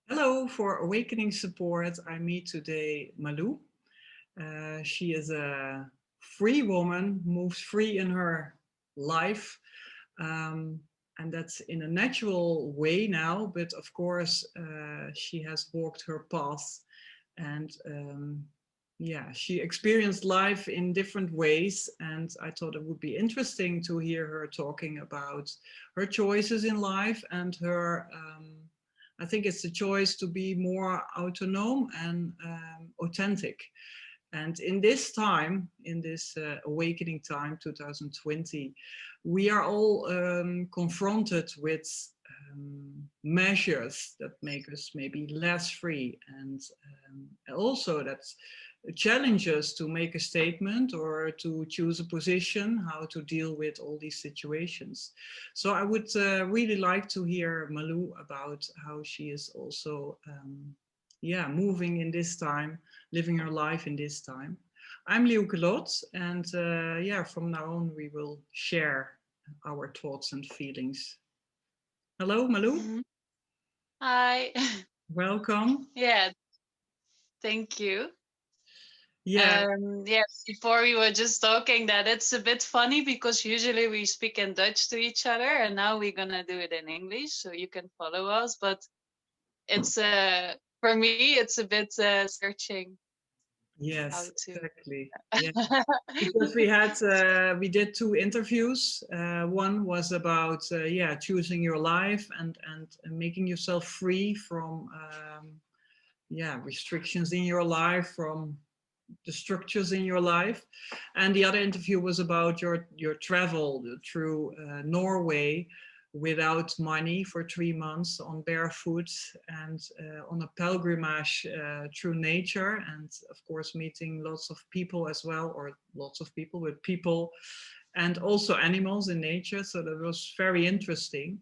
Hello, for Awakening Support, I meet today Malu. She is a free woman, moves free in her life, um, and that's in a natural way now. But of course, she has walked her path, and yeah, she experienced life in different ways. And I thought it would be interesting to hear her talking about her choices in life and her. I think it's a choice to be more autonomous and authentic. And in this time, in this awakening time, 2020, we are all confronted with measures that make us maybe less free, and also that challenges to make a statement or to choose a position, how to deal with all these situations. So I would really like to hear Malu about how she is also yeah, moving in this time, living her life in this time. I'm Lieuwke Loth, and yeah, from now on we will share our thoughts and feelings. Hello, Malu. Mhm. Hi. Welcome. Yeah, thank you. Yeah, Yes, before we were just talking that it's a bit funny because usually we speak in Dutch to each other and now we're gonna do it in English so you can follow us. But it's for me it's a bit searching how yes, to. exactly. Yeah, because we did two interviews. One was about yeah, choosing your life and making yourself free from yeah, restrictions in your life, from the structures in your life. And the other interview was about your travel through Norway without money for 3 months on barefoot and on a pilgrimage through nature, and of course meeting lots of people as well, or lots of people with people and also animals in nature. So that was very interesting.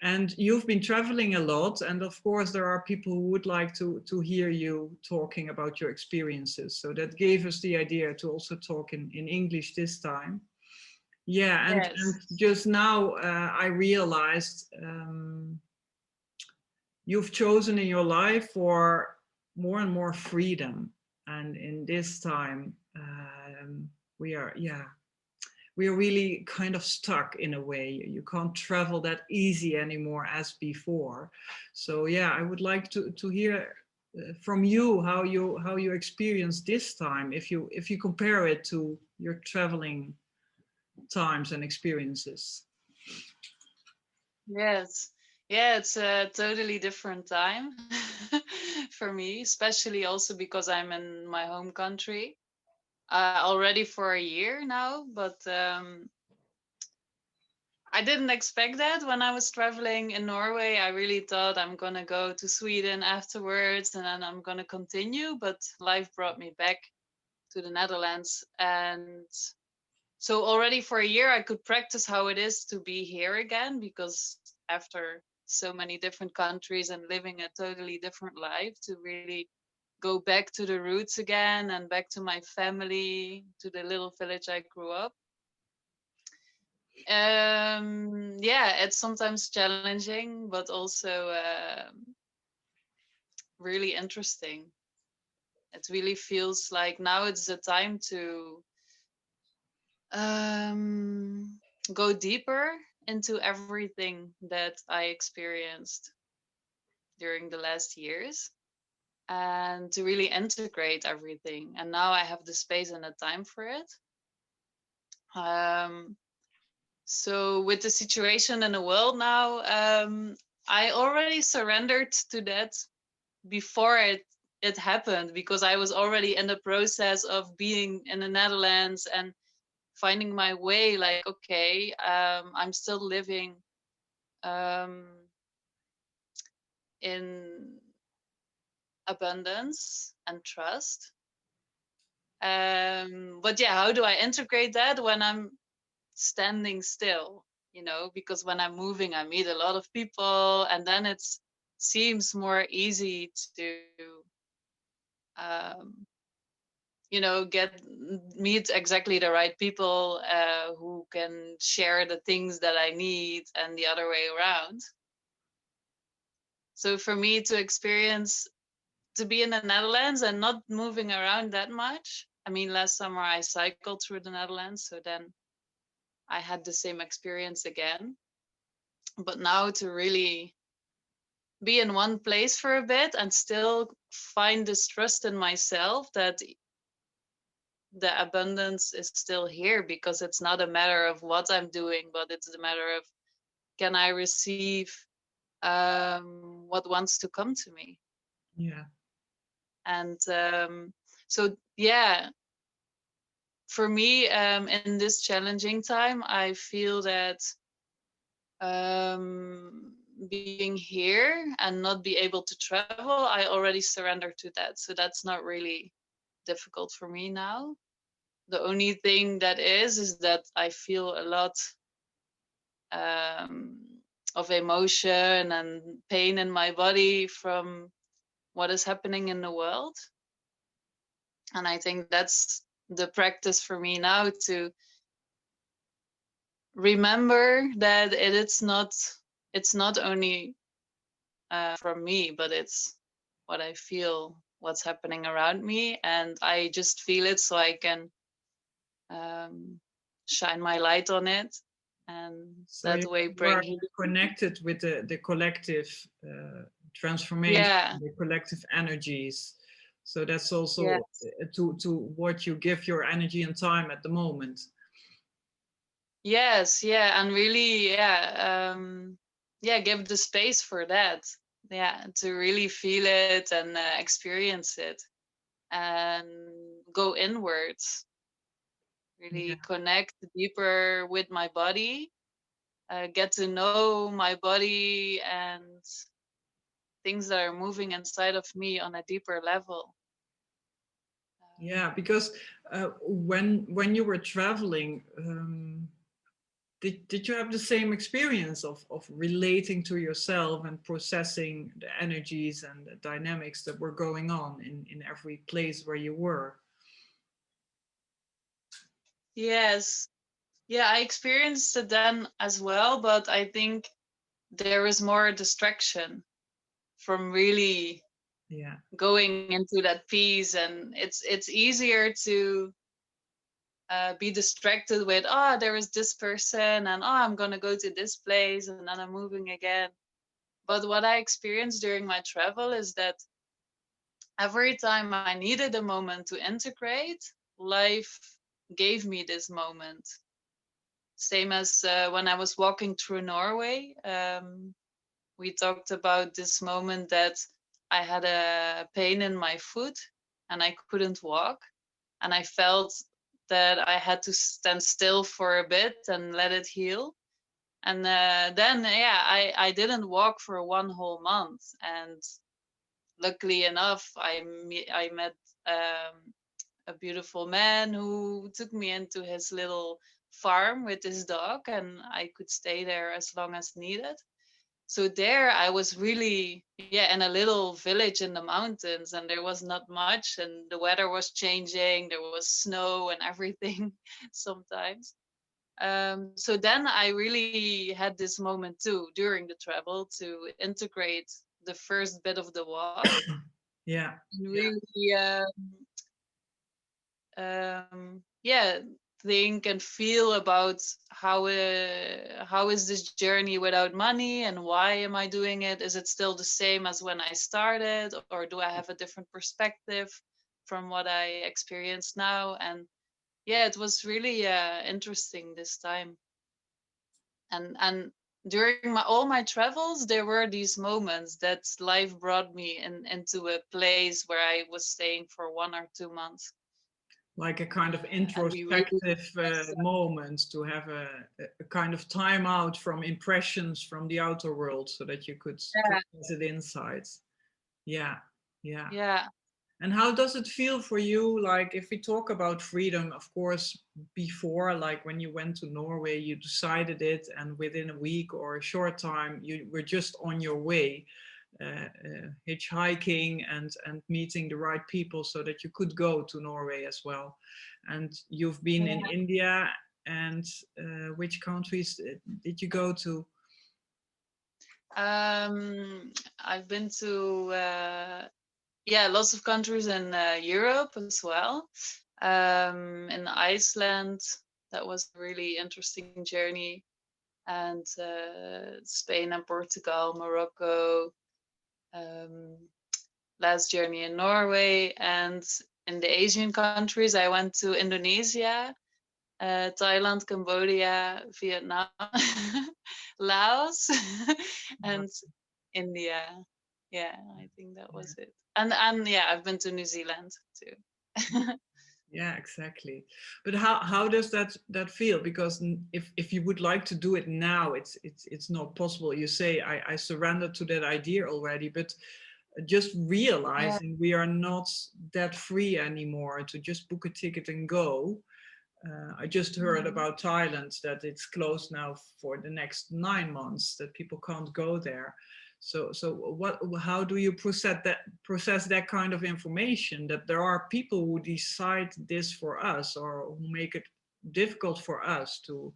And you've been traveling a lot, and of course there are people who would like to hear you talking about your experiences. So that gave us the idea to also talk in English this time. Yeah, and Yes. just now I realized you've chosen in your life for more and more freedom, and in this time we are, yeah, we are really kind of stuck in a way. You can't travel that easy anymore as before. So yeah, I would like to hear from you how you experience this time, if you compare it to your traveling times and experiences. Yes. Yeah, it's a totally different time for me, especially also because I'm in my home country already for a year now. But I didn't expect that when I was traveling in Norway. I really thought I'm gonna go to Sweden afterwards and then I'm gonna continue. But life brought me back to the Netherlands. And so already for a year, I could practice how it is to be here again because after so many different countries and living a totally different life, to really go back to the roots again and back to my family, to the little village I grew up. Yeah, it's sometimes challenging, but also really interesting. It really feels like now it's the time to um, go deeper into everything that I experienced during the last years and to really integrate everything. And now I have the space and the time for it. Um, so, with the situation in the world now, I already surrendered to that before it happened because I was already in the process of being in the Netherlands and finding my way. Like, okay, I'm still living um, in abundance and trust. But yeah, how do I integrate that when I'm standing still? Because when I'm moving, I meet a lot of people, and then it seems more easy to um, get meet exactly the right people who can share the things that I need and the other way around. So for me to be in the Netherlands and not moving around that much. I mean, last summer I cycled through the Netherlands, so then I had the same experience again. But now to really be in one place for a bit and still find this trust in myself that the abundance is still here, because it's not a matter of what I'm doing, but it's a matter of, can I receive what wants to come to me? Yeah. And so, yeah, for me, in this challenging time, I feel that being here and not be able to travel, I already surrendered to that. So that's not really difficult for me now. The only thing that is that I feel a lot of emotion and pain in my body from what is happening in the world. And I think that's the practice for me now, to remember that it's not only from me, but it's what I feel, what's happening around me, and I just feel it so I can shine my light on it, and So that you way are bring healing. connected with the collective transformation, Yeah, the collective energies. So that's also yeah, to what you give your energy and time at the moment. yes, yeah, and really, yeah, give the space for that, yeah, to really feel it and experience it, and go inwards, Yeah. really connect deeper with my body, get to know my body and things that are moving inside of me on a deeper level. Yeah, because when you were traveling, did you have the same experience of relating to yourself and processing the energies and the dynamics that were going on in every place where you were? Yes, yeah, I experienced it then as well, but I think there is more distraction from really Yeah. going into that peace, and it's easier to be distracted with, oh, there is this person, and oh, I'm gonna go to this place, and then I'm moving again. But what I experienced during my travel is that every time I needed a moment to integrate, life gave me this moment. Same as when I was walking through Norway. We talked about this moment that I had a pain in my foot and I couldn't walk. And I felt that I had to stand still for a bit and let it heal. And then, yeah, I didn't walk for 1 whole month. And luckily enough, I met a beautiful man who took me into his little farm with his dog, and I could stay there as long as needed. So there I was really, yeah, in a little village in the mountains, and there was not much, and the weather was changing, there was snow and everything sometimes. So then I really had this moment too during the travel to integrate the first bit of the walk, Yeah. and Yeah. really yeah, think and feel about how is this journey without money, and why am I doing it? Is it still the same as when I started, or do I have a different perspective from what I experience now? And yeah, it was really interesting this time. And during all my travels, there were these moments that life brought me into a place where I was staying for 1 or 2 months. Like a kind of And we really, introspective moment to have a kind of time out from impressions from the outer world so that you could yeah, process it inside. Yeah. Yeah. yeah, And how does it feel for you? Like, if we talk about freedom, of course, before, like when you went to Norway, you decided it, and within a week or a short time, you were just on your way, hitchhiking and meeting the right people so that you could go to Norway as well. And you've been in yeah. India, and which countries did you go to? I've been to lots of countries in Europe as well. In Iceland, that was a really interesting journey, and Spain and Portugal, Morocco. Last journey in Norway, and in the Asian countries, I went to Indonesia, Thailand, Cambodia, Vietnam, Laos, and India. Yeah, I think that was it. And yeah, I've been to New Zealand too. Yeah, exactly. But how does that feel? Because if you would like to do it now, it's not possible. You say I surrendered to that idea already, but just realizing we are not that free anymore to just book a ticket and go. I just heard about Thailand, that it's closed now for the next 9 months, that people can't go there. So how do you process that kind of information, that there are people who decide this for us, or who make it difficult for us to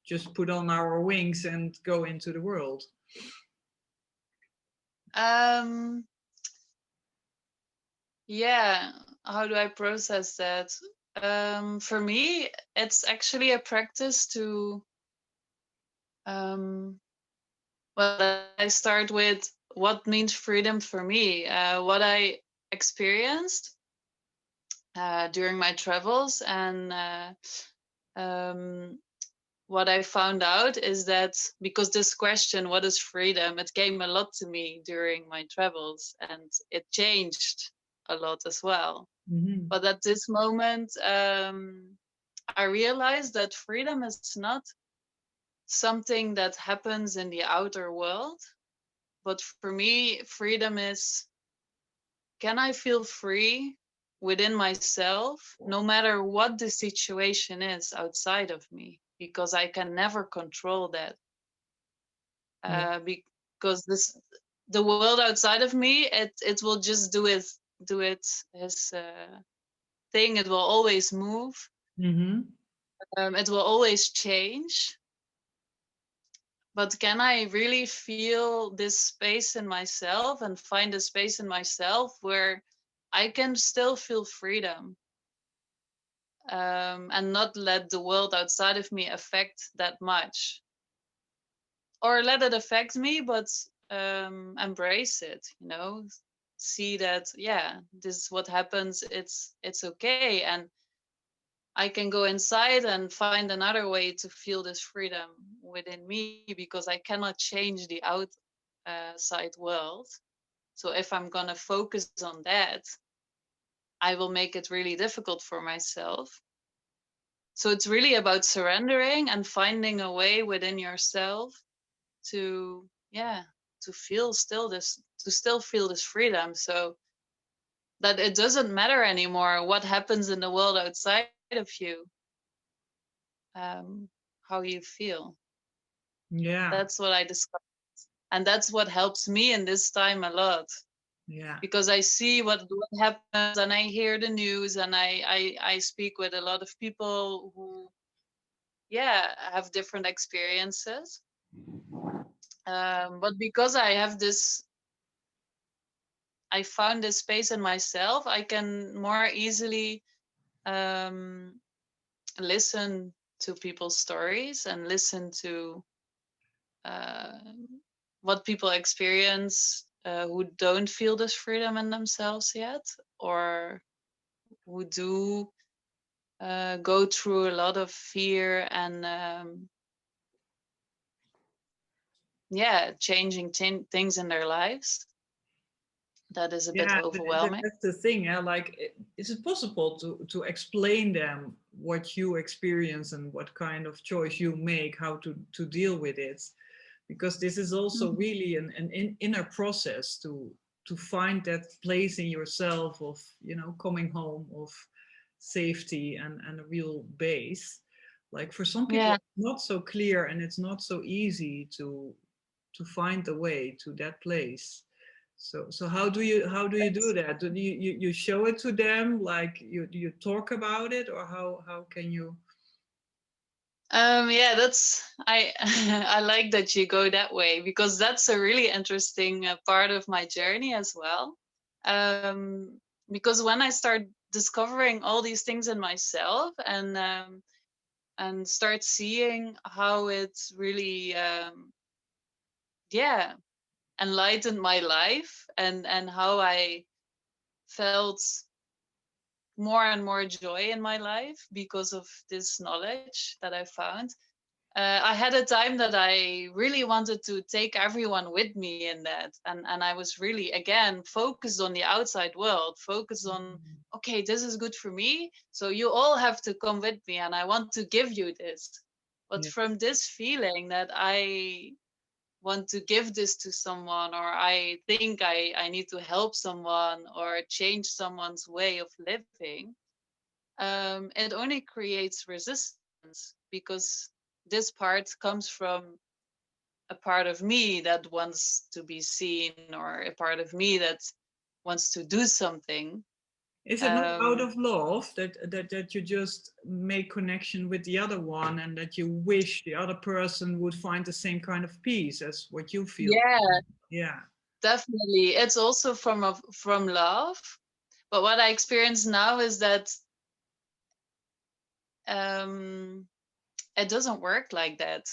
just put on our wings and go into the world? Yeah, how do I process that? For me, it's actually a practice to well, I start with what means freedom for me. What I experienced during my travels, and what I found out is that, because this question, what is freedom, it came a lot to me during my travels, and it changed a lot as well. But at this moment, I realized that freedom is not something that happens in the outer world. But for me, freedom is, can I feel free within myself, no matter what the situation is outside of me? Because I can never control that. Because the world outside of me, it will just do its thing. It will always move. It will always change. But can I really feel this space in myself, and find a space in myself where I can still feel freedom, and not let the world outside of me affect that much? Or let it affect me, but embrace it, see that, yeah, this is what happens. It's okay. And I can go inside and find another way to feel this freedom within me, because I cannot change the outside world. So if I'm going to focus on that, I will make it really difficult for myself. So it's really about surrendering and finding a way within yourself to, to still feel this freedom, so that it doesn't matter anymore what happens in the world outside of you. How you feel. Yeah. That's what I discovered. And that's what helps me in this time a lot. Yeah. Because I see what happens, and I hear the news, and I speak with a lot of people who, have different experiences. But because I found this space in myself, I can more easily listen to people's stories, and listen to what people experience, who don't feel this freedom in themselves yet, or who do go through a lot of fear and changing things in their lives. That is a bit overwhelming. That's the thing. Like, is it possible to explain them what you experience and what kind of choice you make, how to deal with it? Because this is also really an inner process to find that place in yourself of, coming home, of safety and a real base. Like, for some people, it's not so clear, and it's not so easy to find the way to that place. So how do you do that? Do you show it to them, like you talk about it, or how can you? Yeah, that's I I like that you go that way, because that's a really interesting part of my journey as well. Because when I start discovering all these things in myself, and start seeing how it's really yeah, enlightened my life, and how I felt more and more joy in my life because of this knowledge that I found. I had a time that I really wanted to take everyone with me in that, and I was really again focused on the outside world, focused on, okay, this is good for me, so you all have to come with me, and I want to give you this. But Yeah. from this feeling that I want to give this to someone, or I think I need to help someone or change someone's way of living, it only creates resistance, because this part comes from a part of me that wants to be seen, or a part of me that wants to do something. Is it not out Um, of love that you just make connection with the other one and that you wish the other person would find the same kind of peace as what you feel? yeah, Yeah. definitely. It's also from love. But what I experience now is that um, it doesn't work like that.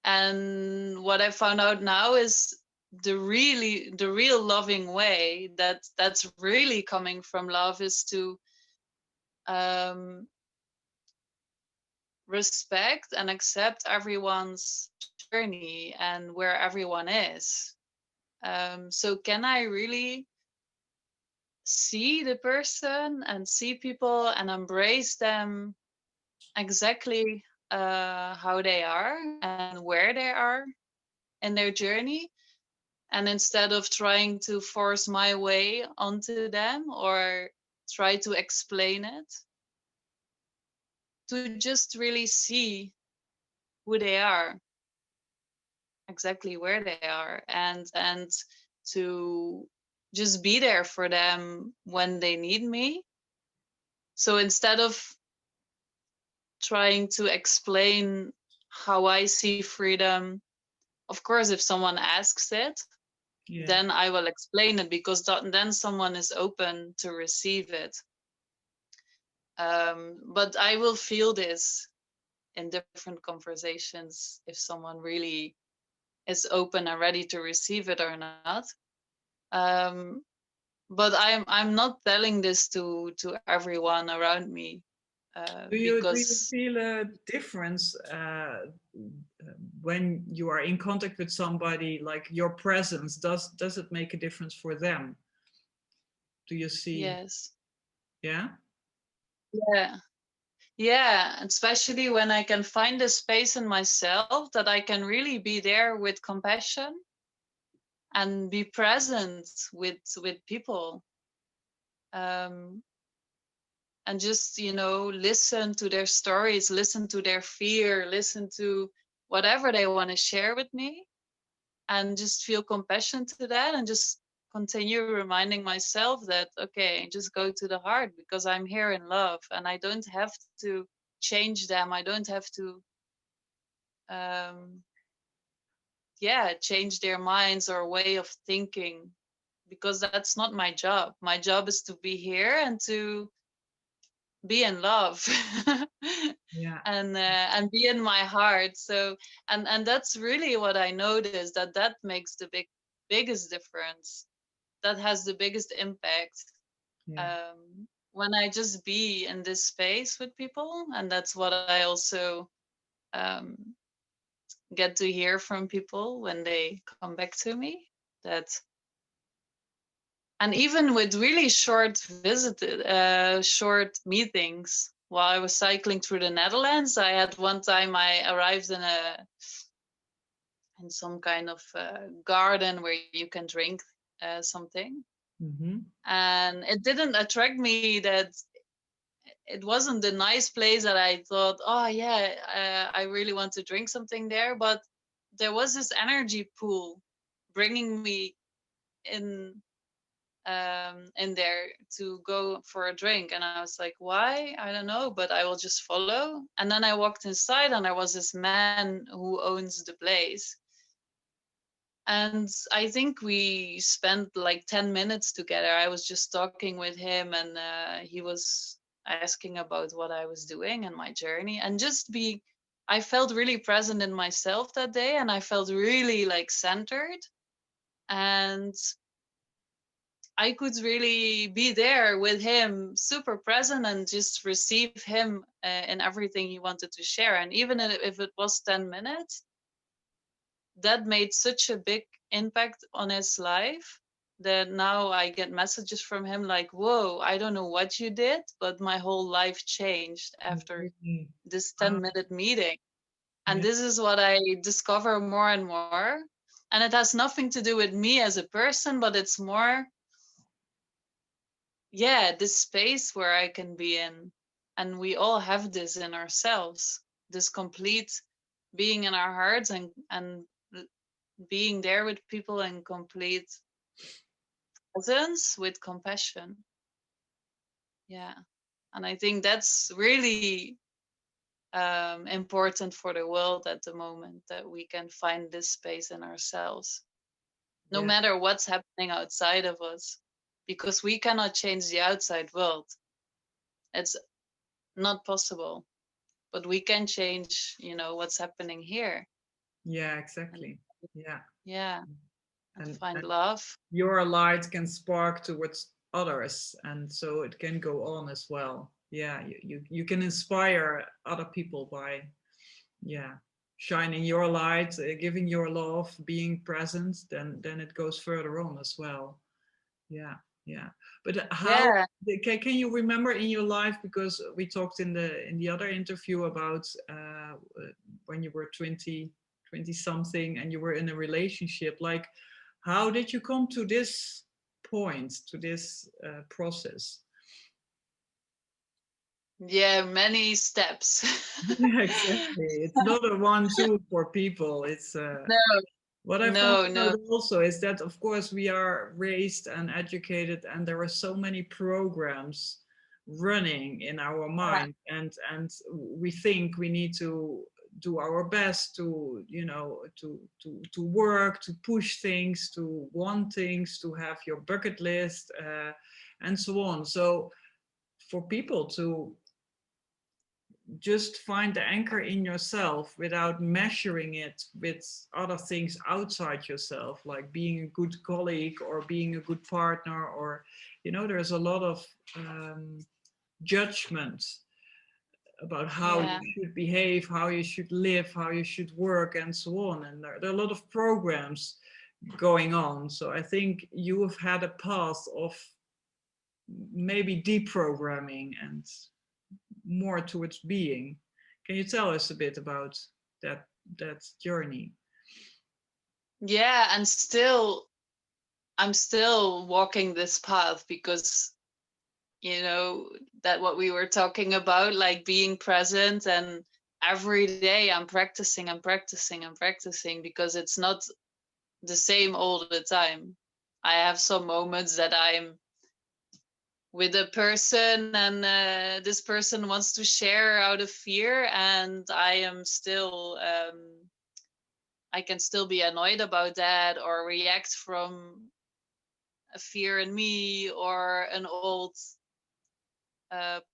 And what I found out now is the real loving way, that's really coming from love, is to um, respect and accept everyone's journey and where everyone is. So can I really see the person and see people and embrace them exactly how they are and where they are in their journey? And instead of trying to force my way onto them or try to explain it, to just really see who they are, exactly where they are, and to just be there for them when they need me. So instead of trying to explain how I see freedom, of course if someone asks it, Yeah. then I will explain it, because then someone is open to receive it. But I will feel this in different conversations if someone really is open and ready to receive it or not. Um, but I'm not telling this to everyone around me, Do you because feel a difference when you are in contact with somebody? Like your presence, does it make a difference for them? Do you see? yes, Yeah. yeah, yeah, especially when I can find a space in myself that I can really be there with compassion and be present with people, um, and just listen to their stories, listen to their fear, listen to whatever they want to share with me, and just feel compassion to that, and just continue reminding myself that, okay, just go to the heart, because I'm here in love and I don't have to change them. I don't have to um, yeah, change their minds or way of thinking, because that's not my job. My job is to be here and to be in love Yeah. and be in my heart. So and that's really what I noticed, that makes the biggest difference, that has the biggest impact, Yeah. when I just be in this space with people. And that's what I also um, get to hear from people when they come back to me, that and even with really short meetings. While I was cycling through the Netherlands, I had one time I arrived in some kind of garden where you can drink something, Mm-hmm. and it didn't attract me. That it wasn't the nice place that I thought, oh yeah, I really want to drink something there. But there was this energy pool bringing me in in there to go for a drink. And I was like, why? I don't know, but I will just follow. And then I walked inside and there was this man who owns the place. And I think we spent like 10 minutes together. I was just talking with him, and he was asking about what I was doing and my journey. And I felt really present in myself that day, and I felt really like centered. And I could really be there with him, super present, and just receive him in everything he wanted to share. And even if it was 10 minutes, that made such a big impact on his life that now I get messages from him like, whoa, I don't know what you did, but my whole life changed after this 10-minute meeting. And this is what I discover more and more. And it has nothing to do with me as a person, but it's more, this space where I can be in. And we all have this in ourselves, this complete being in our hearts and being there with people in complete presence with compassion. Yeah. And I think that's really important for the world at the moment, that we can find this space in ourselves, no matter what's happening outside of us, because we cannot change the outside world. It's not possible, but we can change, what's happening here. Yeah, exactly. Yeah. Yeah. And find love. Your light can spark towards others, and so it can go on as well. Yeah, you can inspire other people by shining your light, giving your love, being present. Then it goes further on as well. Yeah. But how can you remember in your life, because we talked in the other interview about when you were 20 something and you were in a relationship, like how did you come to this point, to this process? Many steps. Yeah, exactly. It's not a 1-2 for people. It's what I found out also is that, of course, we are raised and educated, and there are so many programs running in our mind, and we think we need to do our best to to work, to push things, to want things, to have your bucket list, and so on. So for people to just find the anchor in yourself without measuring it with other things outside yourself, like being a good colleague or being a good partner, or there's a lot of judgment about how you should behave, how you should live, how you should work, and so on. And there are a lot of programs going on. So I think you have had a path of maybe deprogramming and more towards being. Can you tell us a bit about that journey? Yeah, and I'm still walking this path, because that what we were talking about, like being present, and every day I'm practicing, because it's not the same all the time. I have some moments that I'm with a person, and this person wants to share out of fear, and I am still I can still be annoyed about that, or react from a fear in me or an old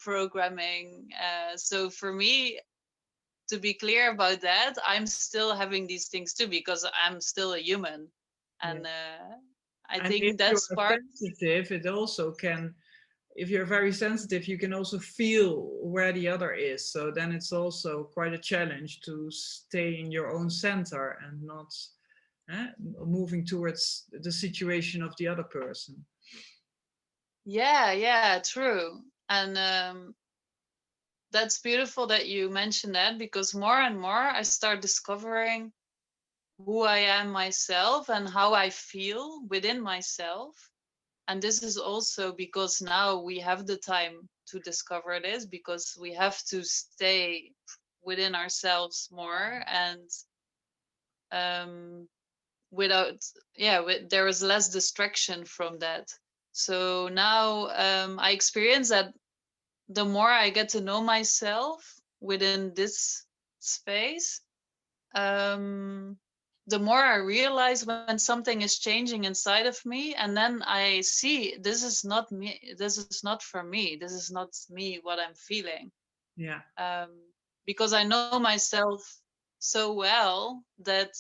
programming. So for me, to be clear about that, I'm still having these things too, because I'm still a human. And I think that's part. Sensitive, it also can, if you're very sensitive, you can also feel where the other is. So then it's also quite a challenge to stay in your own center and not moving towards the situation of the other person. Yeah, true. And that's beautiful that you mentioned that, because more and more I start discovering who I am myself and how I feel within myself. And this is also because now we have the time to discover this, because we have to stay within ourselves more, and there is less distraction from that. So now I experience that the more I get to know myself within this space, the more I realize when something is changing inside of me, and then I see this is not me, this is not for me, this is not me, what I'm feeling. Yeah. Because I know myself so well that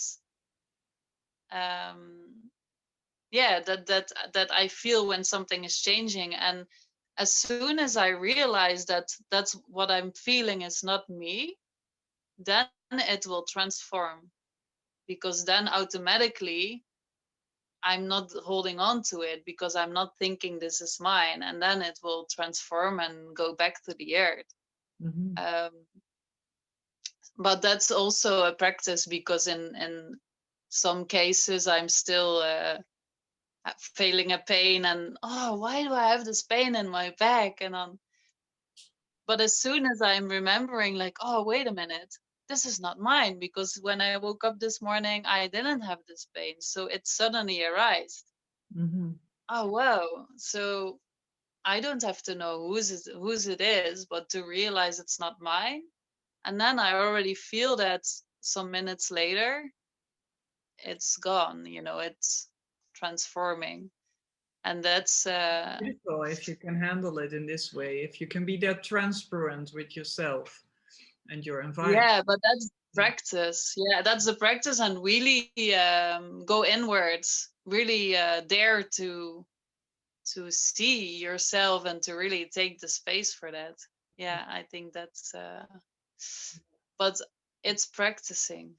that I feel when something is changing. And as soon as I realize that that's what I'm feeling is not me, then it will transform, because then automatically I'm not holding on to it, because I'm not thinking this is mine, and then it will transform and go back to the earth. But that's also a practice, because in some cases I'm still feeling a pain, and oh, why do I have this pain in my back? But as soon as I'm remembering, like, oh, wait a minute, this is not mine, because when I woke up this morning, I didn't have this pain. So it suddenly arose. Oh, wow. So I don't have to know whose it is, but to realize it's not mine. And then I already feel that some minutes later, it's gone, it's transforming. And that's beautiful if you can handle it in this way, if you can be that transparent with yourself and your environment. yeah, but that's practice. Yeah, that's the practice, and really go inwards, really dare to see yourself and to really take the space for that. Yeah, I think that's but it's practicing.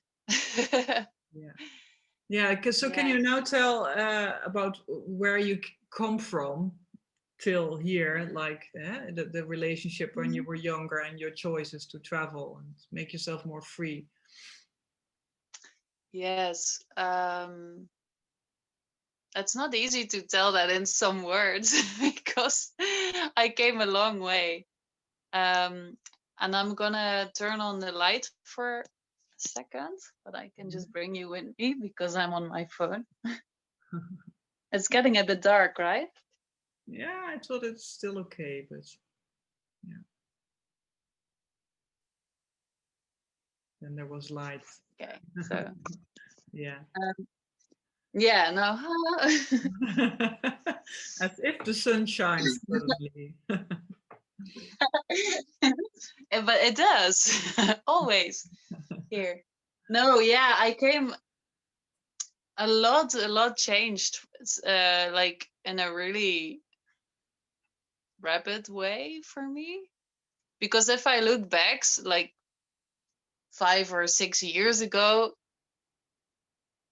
Yeah, so can you now tell about where you come from till here, like the relationship when you were younger and your choices to travel and make yourself more free? Yes. It's not easy to tell that in some words because I came a long way. And I'm gonna turn on the light for a second, but I can just bring you with me because I'm on my phone. It's getting a bit dark, right? Yeah, I thought it's still okay, but yeah. Then there was light. Okay, so yeah. Yeah, no. As if the sun shines suddenly. But it does always here. No, yeah, I came a lot changed, like in a really rapid way for me. Because if I look back, like 5 or 6 years ago,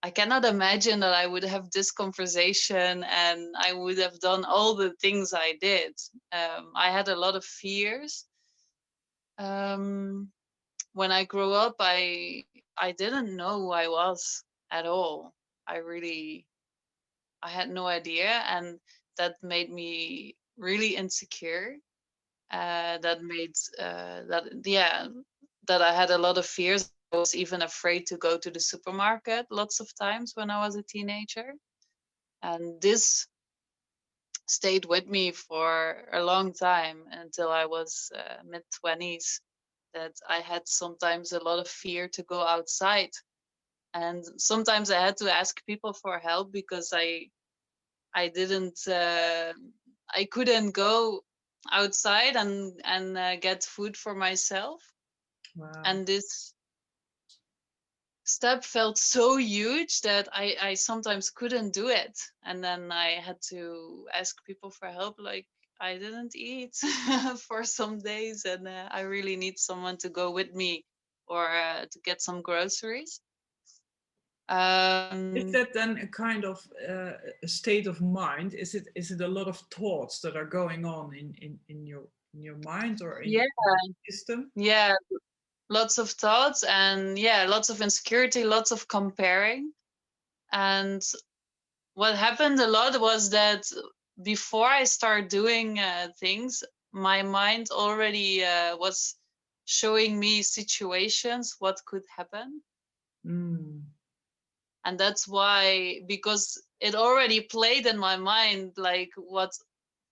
I cannot imagine that I would have this conversation and I would have done all the things I did. I had a lot of fears. When I grew up, I didn't know who I was at all. I had no idea, and that made me really insecure. That made that I had a lot of fears. I was even afraid to go to the supermarket lots of times when I was a teenager, and this stayed with me for a long time until I was mid-20s. That I had sometimes a lot of fear to go outside, and sometimes I had to ask people for help because I didn't I couldn't go outside and get food for myself. Wow. And this step felt so huge that I sometimes couldn't do it, and then I had to ask people for help, like I didn't eat for some days, and I really need someone to go with me or to get some groceries. Is that then a kind of a state of mind? Is it a lot of thoughts that are going on in your mind or in Yeah, your system? yeah, lots of thoughts, and yeah, lots of insecurity, lots of comparing. And what happened a lot was that before I started doing things, my mind already was showing me situations what could happen. Mm. And that's why, because it already played in my mind, like what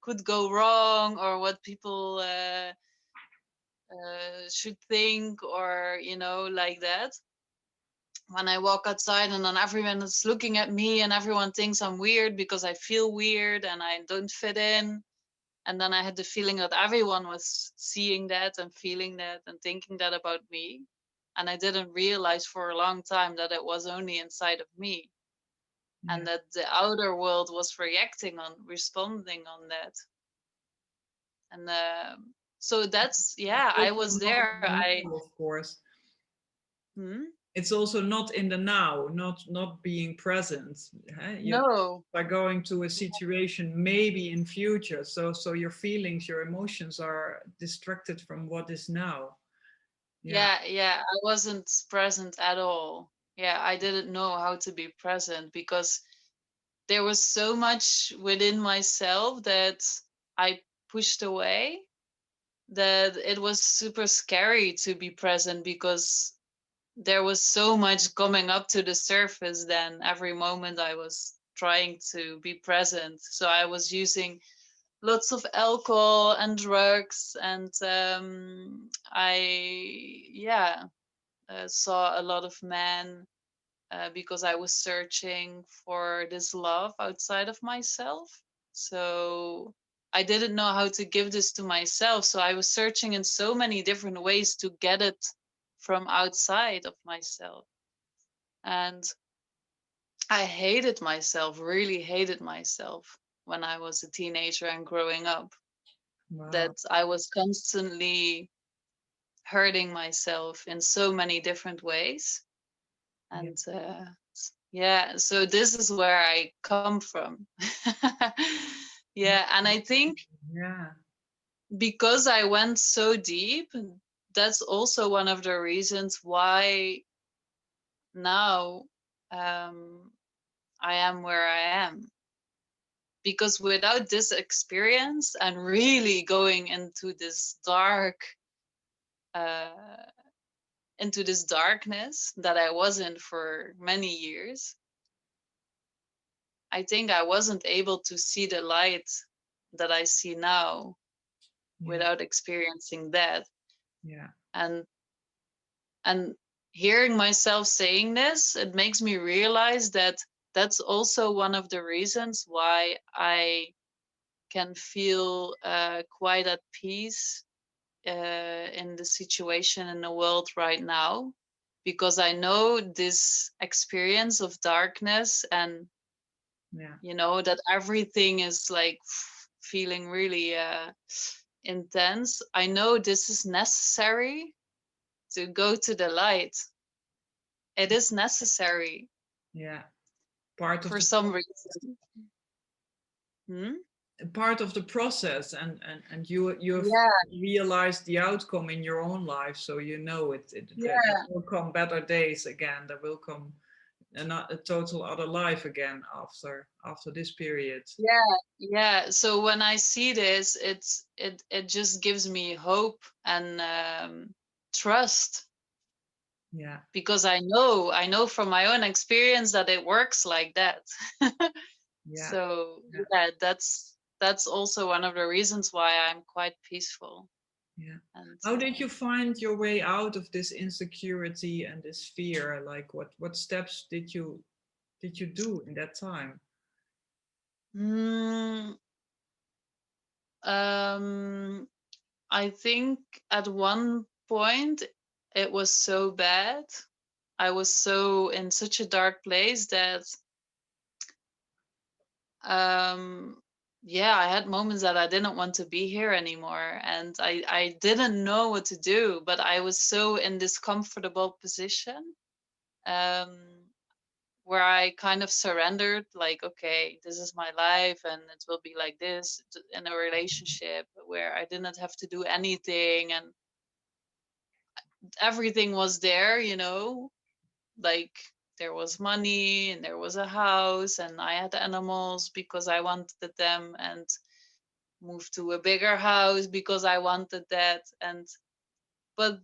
could go wrong or what people should think, or like that. When I walk outside and then everyone is looking at me and everyone thinks I'm weird because I feel weird and I don't fit in. And then I had the feeling that everyone was seeing that and feeling that and thinking that about me. And I didn't realize for a long time that it was only inside of me, and that the outer world was responding on that. And so that's, I was there. Of course. Hmm? It's also not in the now, not being present. No. By going to a situation maybe in future, so your feelings, your emotions are distracted from what is now. Yeah, I wasn't present at all. I didn't know how to be present because there was so much within myself that I pushed away, that it was super scary to be present because there was so much coming up to the surface then every moment I was trying to be present. So I was using lots of alcohol and drugs, and I saw a lot of men because I was searching for this love outside of myself. So I didn't know how to give this to myself. So I was searching in so many different ways to get it from outside of myself. And I hated myself, really hated myself when I was a teenager and growing up. Wow. That I was constantly hurting myself in so many different ways. And so this is where I come from. And I think because I went so deep, that's also one of the reasons why now I am where I am. Because without this experience and really going into this darkness that I was in for many years, I think I wasn't able to see the light that I see now without experiencing that. And hearing myself saying this, it makes me realize that that's also one of the reasons why I can feel quite at peace in the situation in the world right now, because I know this experience of darkness and that everything is like feeling really intense. I know this is necessary to go to the light. It is necessary. Part of for some reason. Part of the process, and you have realized the outcome in your own life, so there will come better days again. There will come a total other life again after this period. So when I see this, it just gives me hope and trust, because I know from my own experience that it works like that. So that's also one of the reasons why I'm quite peaceful. And how did you find your way out of this insecurity and this fear? Like what steps did you do in that time? I think at one point it was so bad. I was so in such a dark place that I had moments that I didn't want to be here anymore, and I didn't know what to do, but I was so in this comfortable position where I kind of surrendered, like, okay, this is my life and it will be like this, in a relationship where I didn't have to do anything and everything was there, like there was money and there was a house and I had animals because I wanted them, and moved to a bigger house because I wanted that. But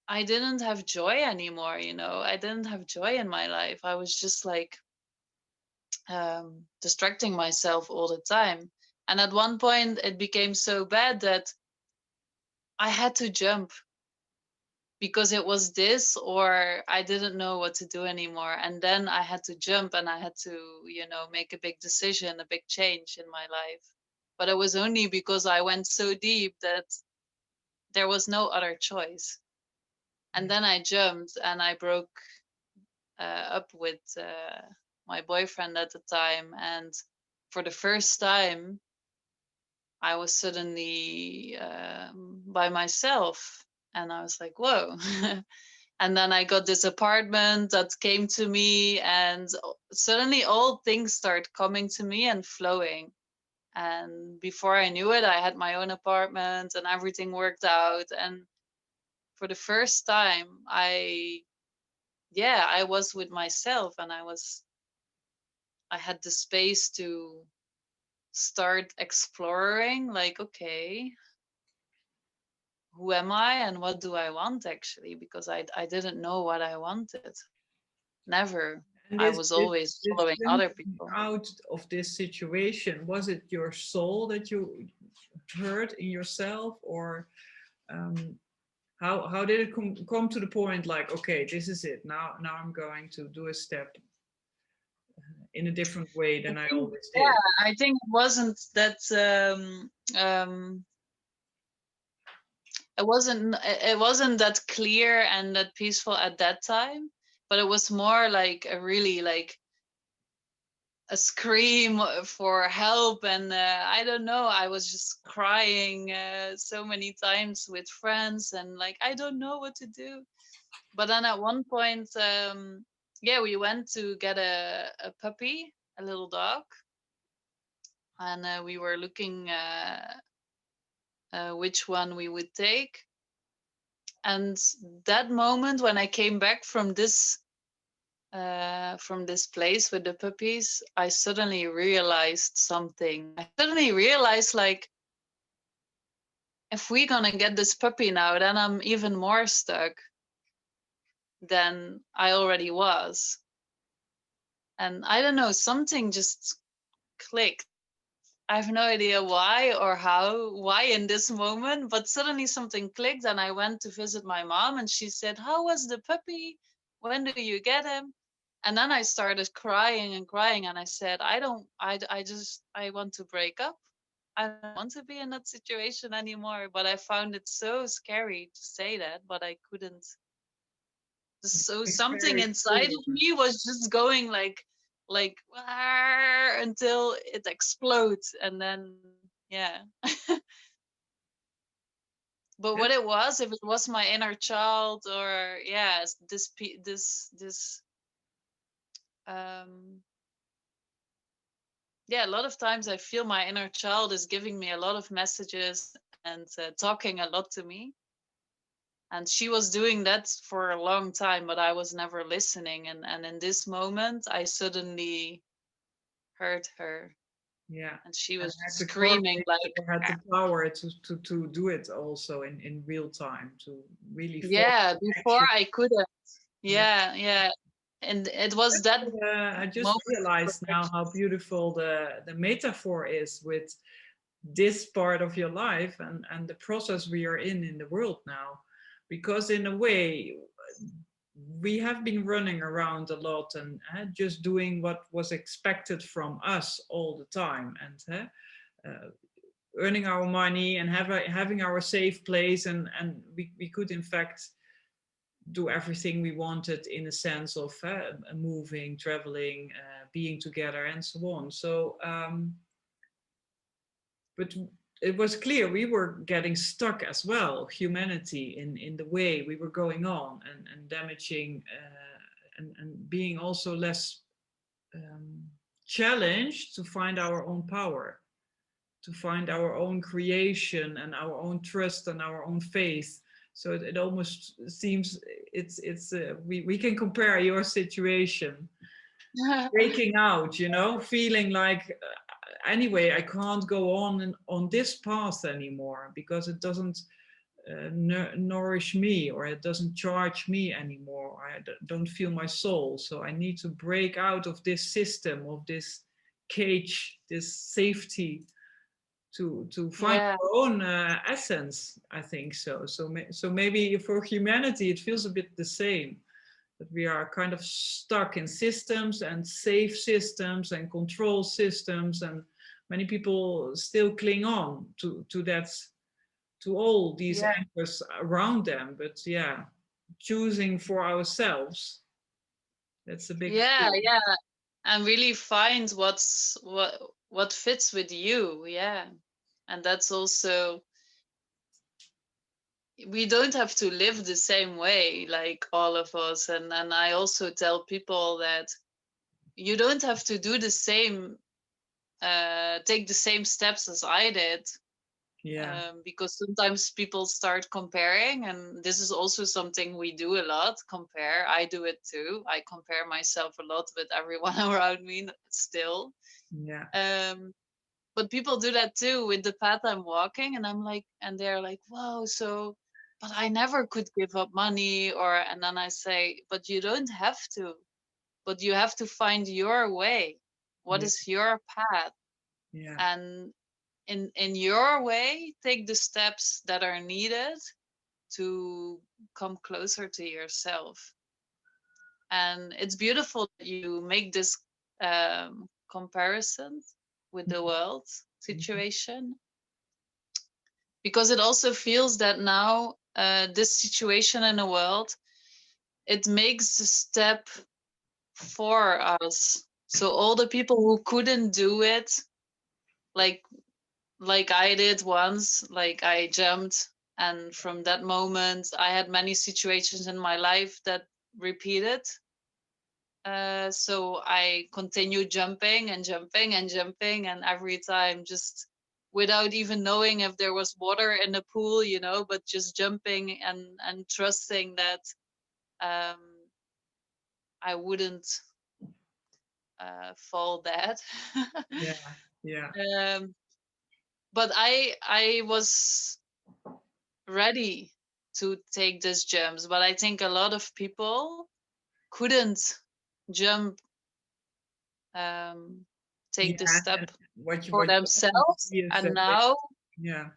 I didn't have joy anymore, I didn't have joy in my life. I was just like distracting myself all the time. And at one point it became so bad that I had to jump, because it was this or I didn't know what to do anymore. And then I had to jump and I had to, you know, make a big decision, a big change in my life. But it was only because I went so deep that there was no other choice. And then I jumped and I broke up with my boyfriend at the time. And for the first time, I was suddenly by myself. And I was like, whoa. And then I got this apartment that came to me, and suddenly all things start coming to me and flowing. And before I knew it, I had my own apartment and everything worked out. And for the first time, I was with myself, and I had the space to start exploring, like, okay, who am I and what do I want actually? Because I didn't know what I wanted. Never. And I was always this following other jumping people. out of this situation, was it your soul that you heard in yourself, or how did it come to the point, like, okay, this is it, now I'm going to do a step in a different way than I always did? Yeah, I think it wasn't that it wasn't that clear and that peaceful at that time, but it was more like a really like a scream for help. And I don't know, I was just crying so many times with friends, and like, I don't know what to do. But then at one point, yeah, we went to get a puppy, a little dog, and we were looking which one we would take. And that moment when I came back from this place with the puppies, I suddenly realized something. I suddenly realized, like, if we're gonna get this puppy now, then I'm even more stuck than I already was. And I don't know, something just clicked. I have no idea why or why in this moment, but suddenly something clicked, and I went to visit my mom, and she said, "How was the puppy? When do you get him?" And then I started crying and crying, and I said, I want to break up. I don't want to be in that situation anymore. But I found it so scary to say that, but I couldn't. So It's something very inside true. of me was just going like until it explodes. And then yeah. But what it was, if it was my inner child, or yes, this yeah, a lot of times I feel my inner child is giving me a lot of messages and talking a lot to me. And she was doing that for a long time, but I was never listening. And in this moment, I suddenly heard her. Yeah, And she and was had the screaming courage like, or had the power to do it also in real time, to really form yeah, before connection. I couldn't. Yeah. Yeah, yeah. And it was that I just moment of realized now how reflection. beautiful the metaphor is with this part of your life and the process we are in the world now. Because in a way, we have been running around a lot and just doing what was expected from us all the time, and earning our money and having our safe place, and we could in fact do everything we wanted in a sense of moving, traveling, being together, and so on. So, but it was clear we were getting stuck as well, humanity, in the way we were going on, and damaging, and being also less challenged to find our own power, to find our own creation and our own trust and our own faith. So it almost seems it's we can compare your situation, breaking out, feeling like anyway I can't go on this path anymore because it doesn't nourish me, or it doesn't charge me anymore. I don't feel my soul. So I need to break out of this system, of this cage, this safety, to find Yeah. our own essence. I think so. So maybe for humanity it feels a bit the same, that we are kind of stuck in systems and safe systems and control systems, and many people still cling on to that, to all these Yeah. anchors around them. But yeah, choosing for ourselves, that's a big Yeah. thing. Yeah. And really find what fits with you. Yeah. And that's also, we don't have to live the same way, like all of us. And I also tell people that you don't have to do the same, take the same steps as I did. Yeah, Because sometimes people start comparing, and this is also something we do a lot, compare. I do it too. I compare myself a lot with everyone around me still. yeah, But people do that too with the path I'm walking, and I'm like, and they're like, wow, so, but I never could give up money, or, and then I say, but you don't have to, but you have to find your way. What yeah, is your path? yeah, And in your way, take the steps that are needed to come closer to yourself. And it's beautiful that you make this comparison with the world situation, because it also feels that now this situation in the world, it makes the step for us. So all the people who couldn't do it, like like I did once, like I jumped, and from that moment I had many situations in my life that repeated. So I continued jumping and jumping and jumping, and every time just without even knowing if there was water in the pool, you know, but just jumping and trusting that um, I wouldn't fall dead. yeah, yeah, um, but I was ready to take these jumps, but I think a lot of people couldn't jump, um, take the yeah. step And what for you often themselves. see is And that they, now, yeah,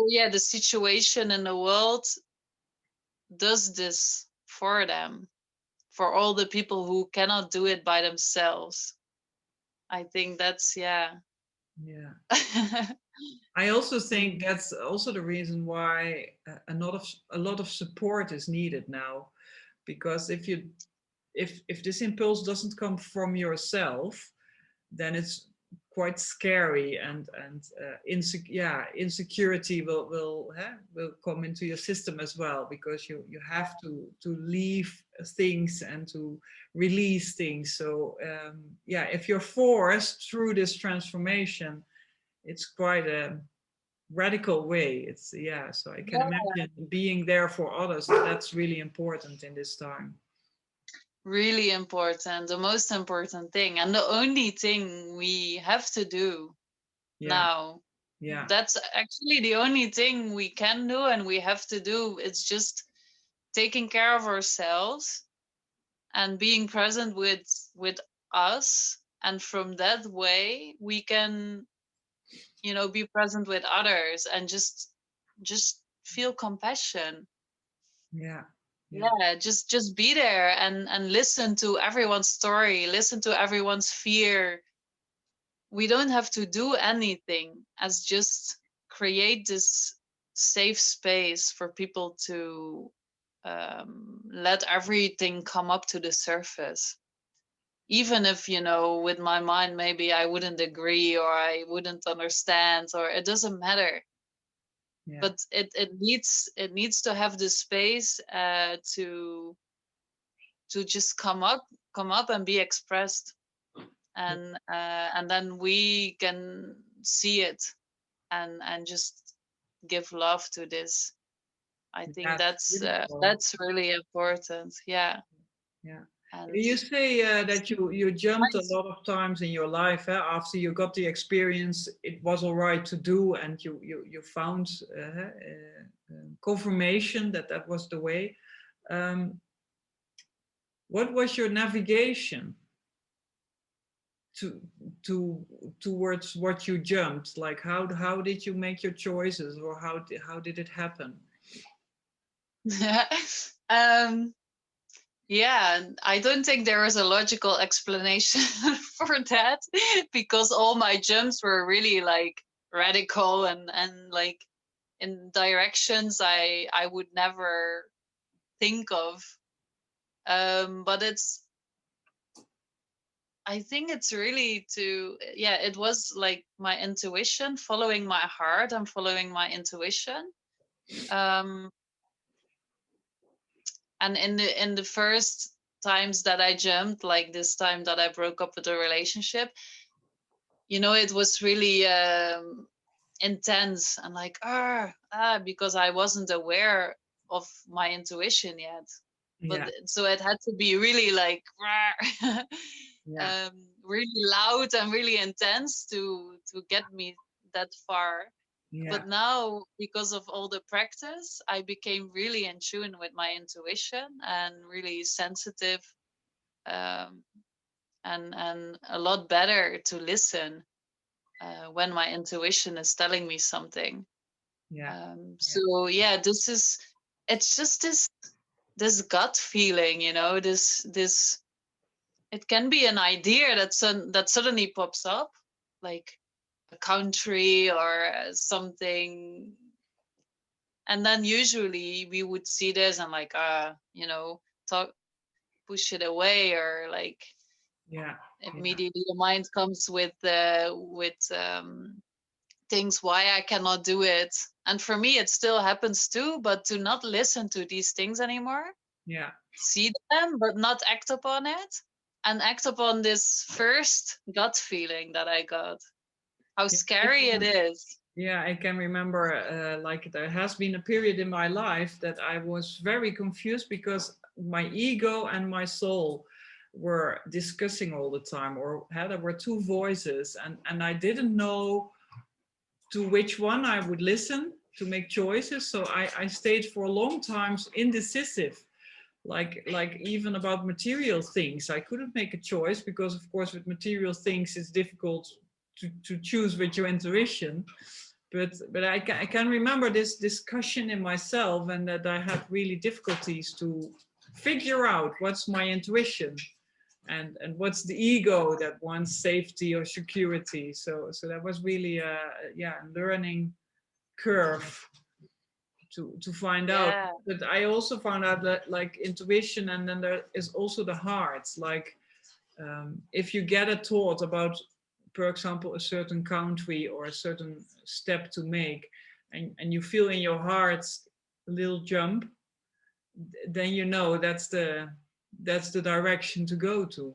yeah, the situation in the world does this for them, for all the people who cannot do it by themselves. I think that's, yeah. yeah. I also think that's also the reason why a lot of support is needed now, because if this impulse doesn't come from yourself, then it's quite scary, and insecurity will come into your system as well, because you have to leave things and to release things. So yeah, if you're forced through this transformation, it's quite a radical way. It's yeah, so I can Yeah, imagine being there for others. That's really important in this time. really important, the most important thing, and the only thing we have to do Yeah, now. yeah, That's actually the only thing we can do and we have to do. It's just taking care of ourselves and being present with us, and from that way we can, you know, be present with others and just feel compassion. yeah, yeah, Yeah, just be there and listen to everyone's story, listen to everyone's fear. We don't have to do anything, as just create this safe space for people to let everything come up to the surface. Even if, you know, with my mind, maybe I wouldn't agree or I wouldn't understand, or it doesn't matter. yeah. But it needs to have the space to just come up and be expressed, and then we can see it and just give love to this. I think That's beautiful. that's really important. Yeah. Yeah. And You say that you jumped a mine's- lot of times in your life. After you got the experience, it was all right to do, and you found confirmation that that was the way. What was your navigation to towards what you jumped? Like how did you make your choices, or how did it happen? Yeah, I don't think there is a logical explanation for that, because all my jumps were really like radical and like in directions I would never think of. But I think it's really it was like my intuition, following my heart and following my intuition. And in the first times that I jumped, like this time that I broke up with a relationship, it was really intense and like because I wasn't aware of my intuition yet. But so it had to be really like really loud and really intense to get me that far. But now, because of all the practice, I became really in tune with my intuition and really sensitive, and a lot better to listen when my intuition is telling me something. So it's just this gut feeling, this it can be an idea that suddenly pops up, like a country or something, and then usually we would see this and like push it away, or like immediately the mind comes with things why I cannot do it. And for me it still happens too, but to not listen to these things anymore, see them but not act upon it, and act upon this first gut feeling that I got, how scary it is. Yeah, I can remember like there has been a period in my life that I was very confused because my ego and my soul were discussing all the time, or there were two voices, and I didn't know to which one I would listen to make choices. So I stayed for a long time indecisive, like even about material things. I couldn't make a choice because, of course, with material things, it's difficult to choose with your intuition. But I can remember this discussion in myself, and that I had really difficulties to figure out what's my intuition and what's the ego that wants safety or security. So that was really a learning curve to find out. But I also found out that like intuition, and then there is also the heart. Like if you get a thought about, for example, a certain country or a certain step to make, and you feel in your heart a little jump, then you know that's the direction to go to.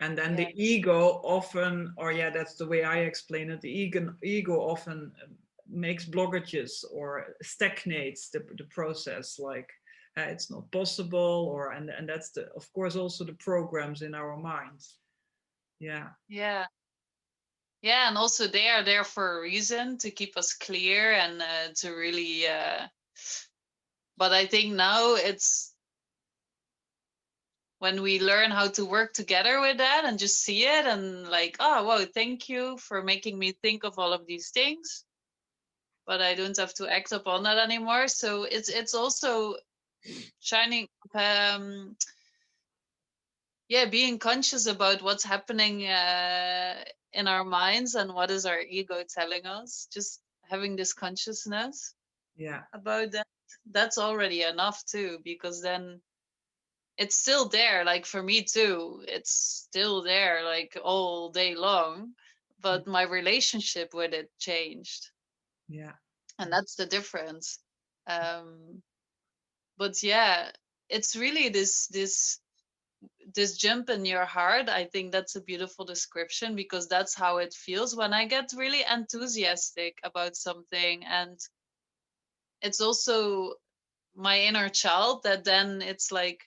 And then the ego often, or that's the way I explain it, the ego often makes blockages or stagnates the process, like it's not possible, or and that's of course also the programs in our minds. And also they are there for a reason, to keep us clear and to really but I think now it's when we learn how to work together with that and just see it and like, oh wow, thank you for making me think of all of these things, but I don't have to act upon that anymore. So it's also shining being conscious about what's happening in our minds and what is our ego telling us. Just having this consciousness about that, that's already enough too, because then it's still there. Like for me too, it's still there like all day long, but my relationship with it changed. And that's the difference. But it's really this jump in your heart. I think that's a beautiful description, because that's how it feels when I get really enthusiastic about something. And it's also my inner child that then it's like,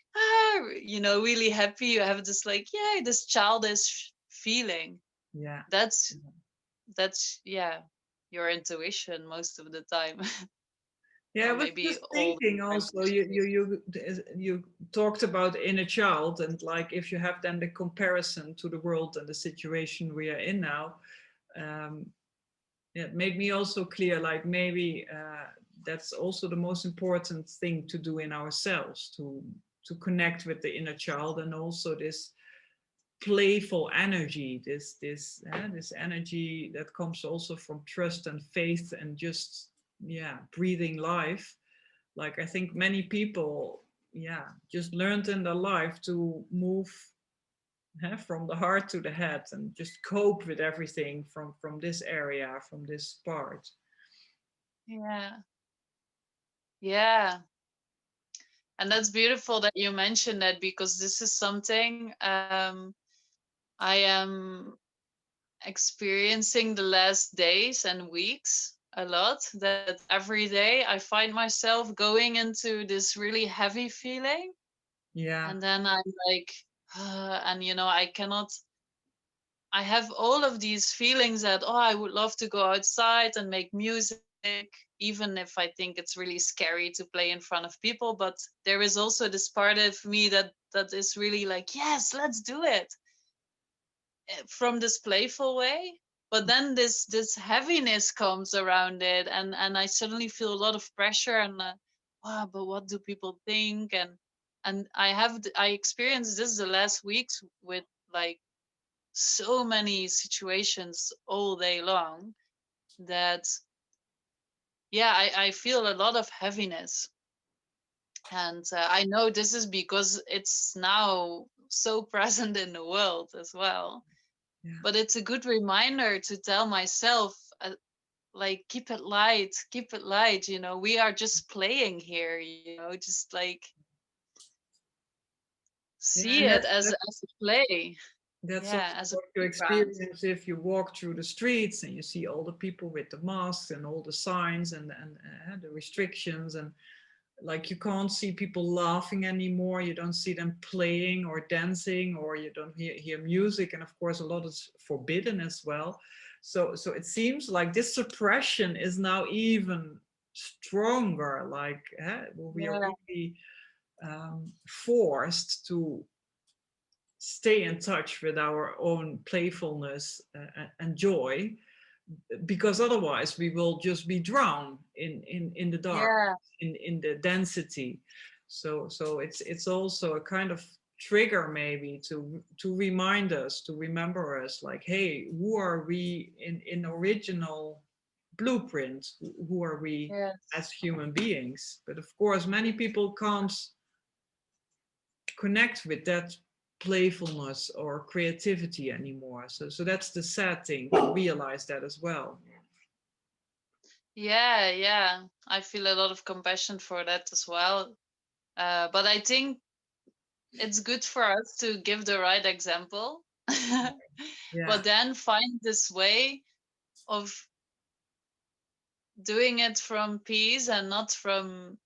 really happy. You have this like, this childish feeling. That's your intuition most of the time. Yeah, I Or was maybe just all thinking the time. also, you talked about inner child, and like if you have then the comparison to the world and the situation we are in now, um, it made me also clear, like maybe that's also the most important thing to do in ourselves, to connect with the inner child, and also this playful energy, this energy that comes also from trust and faith and just breathing life. Like I think many people just learned in their life to move from the heart to the head and just cope with everything from this area, from this part. Yeah. Yeah. And that's beautiful that you mentioned that, because this is something I am experiencing the last days and weeks a lot, that every day I find myself going into this really heavy feeling, Yeah, and then I'm like and I have all of these feelings that, oh, I would love to go outside and make music, even if I think it's really scary to play in front of people. But there is also this part of me that is really like, yes, let's do it, from this playful way. But then this heaviness comes around it, and I suddenly feel a lot of pressure, and wow, but what do people think? And I experienced this the last weeks with like so many situations all day long, that yeah, I feel a lot of heaviness. And I know this is because it's now so present in the world as well. yeah, But it's a good reminder to tell myself, like, keep it light, we are just playing here, just like yeah, see and it that's as a play. that's Yeah, also as a what you playground. experience if you walk through the streets and you see all the people with the masks and all the signs and the restrictions, and like you can't see people laughing anymore, you don't see them playing or dancing, or you don't hear music, and of course a lot is forbidden as well. So it seems like this suppression is now even stronger, like we are Yeah, really forced to stay in touch with our own playfulness and joy, because otherwise we will just be drowned in the dark, yeah, in the density. So it's also a kind of trigger maybe to remind us, to remember us, like, hey, who are we in original blueprint? Who are we yes. as human beings? But of course many people can't connect with that playfulness or creativity anymore. So that's the sad thing, to realize that as well. Yeah, yeah. I feel a lot of compassion for that as well. But I think it's good for us to give the right example, Yeah, but then find this way of doing it from peace and not from,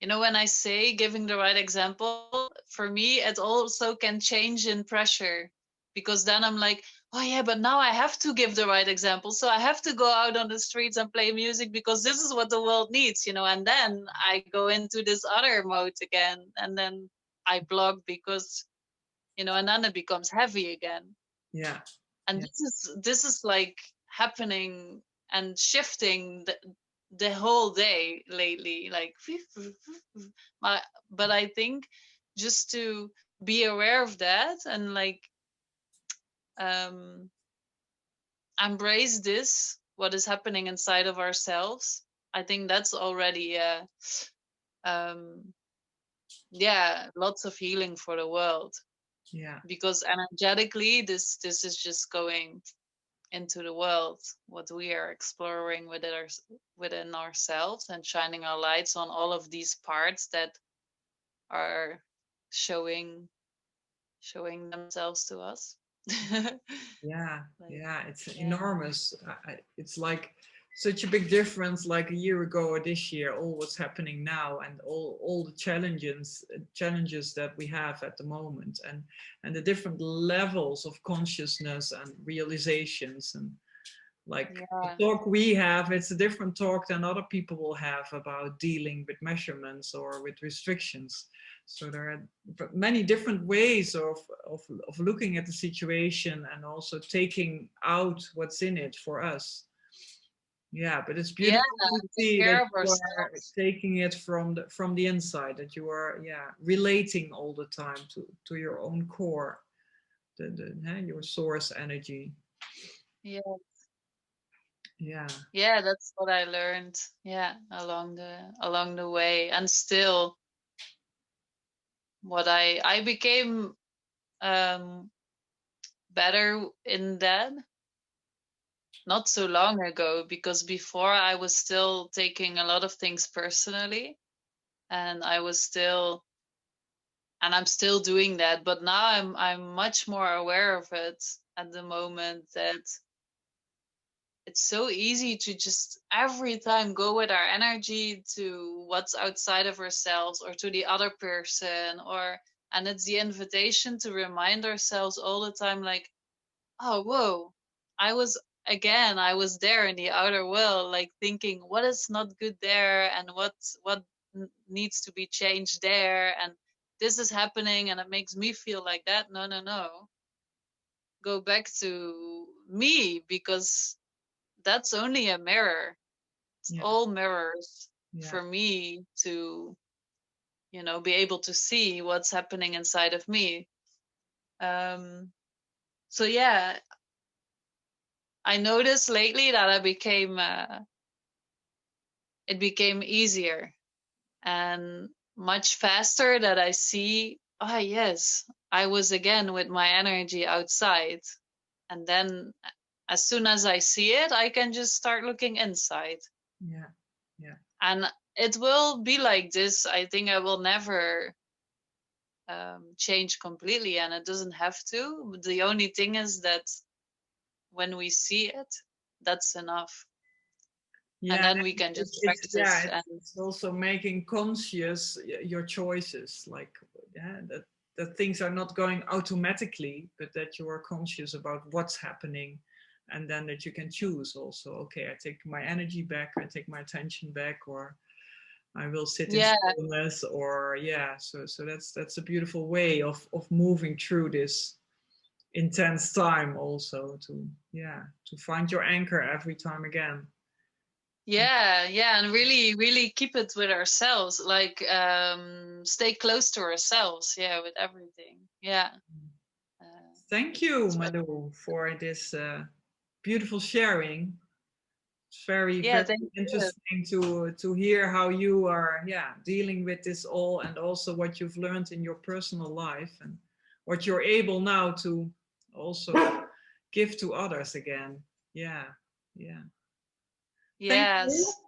when I say giving the right example, for me, it also can change in pressure, because then I'm like, oh yeah, but now I have to give the right example. So I have to go out on the streets and play music because this is what the world needs, and then I go into this other mode again, and then I block because, and then it becomes heavy again. yeah, And yeah, this is like happening and shifting the whole day lately, like my, but I think just to be aware of that and like um embrace this, what is happening inside of ourselves, I think that's already um yeah, lots of healing for the world, yeah, because energetically this is just going into the world, what we are exploring within ourselves, and shining our lights on all of these parts that are showing themselves to us. yeah, Like, yeah. It's yeah, enormous. It's like such a big difference, like a year ago or this year, all what's happening now, and all the challenges that we have at the moment, and the different levels of consciousness and realizations, and Like Yeah. the talk we have, it's a different talk than other people will have about dealing with measurements or with restrictions. So there are many different ways of looking at the situation and also taking out what's in it for us. Yeah, but it's Yeah, beautiful to take see that care of you are ourselves. taking it from the inside, that you are relating all the time to your own core, your source energy. Yeah. Yeah. Yeah, that's what I learned. Yeah, along the way. And still what I became better in that not so long ago, because before I was still taking a lot of things personally, and I'm still doing that, but now I'm much more aware of it at the moment, that it's so easy to just every time go with our energy to what's outside of ourselves or to the other person, and it's the invitation to remind ourselves all the time, like, oh, whoa, I was there in the outer world, like thinking what is not good there, and what needs to be changed there, and this is happening and it makes me feel like that. No, no, no. Go back to me, because that's only a mirror. It's Yeah. all mirrors Yeah. for me to, be able to see what's happening inside of me. So yeah, I noticed lately that it became easier and much faster, that I see, ah, yes, I was again with my energy outside. And then as soon as I see it, I can just start looking inside. Yeah. Yeah. And it will be like this. I think I will never change completely, and it doesn't have to. The only thing is that when we see it, that's enough. And Yeah, then we can just yeah, practice. And it's also making conscious your choices, like that things are not going automatically, but that you are conscious about what's happening, and then that you can choose also. Okay, I take my energy back, I take my attention back, or I will sit in yeah, stillness, or So that's a beautiful way of moving through this intense time, also to find your anchor every time again. yeah, and really, really keep it with ourselves. Like, stay close to ourselves. Yeah, with everything. Yeah. Thank you, That's what. Malu, for this beautiful sharing. It's very, Yeah, very thank you. interesting to hear how you are, dealing with this all, and also what you've learned in your personal life, and what you're able now to also give to others again. Yeah, yeah. Thank you. Yes.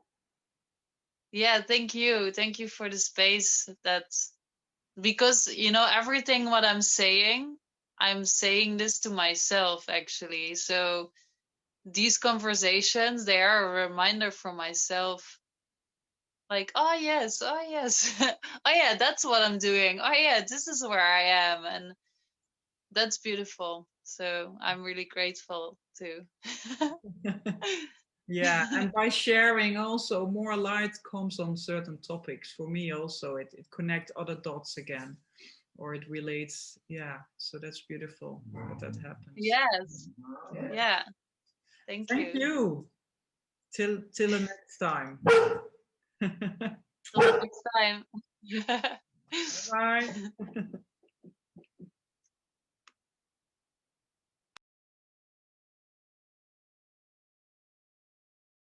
Yeah, thank you. Thank you for the space, that, because everything what I'm saying this to myself, actually. So these conversations, they are a reminder for myself, like, oh yes, oh yes, oh yeah, that's what I'm doing, oh yeah, this is where I am. And that's beautiful. So I'm really grateful too. Yeah, and by sharing also more light comes on certain topics. For me also, it connects other dots again, or it relates. Yeah, so that's beautiful that happens. Yes. Yeah. Yeah. Thank Thank you. you. Till the next time. Till the next time. Bye bye.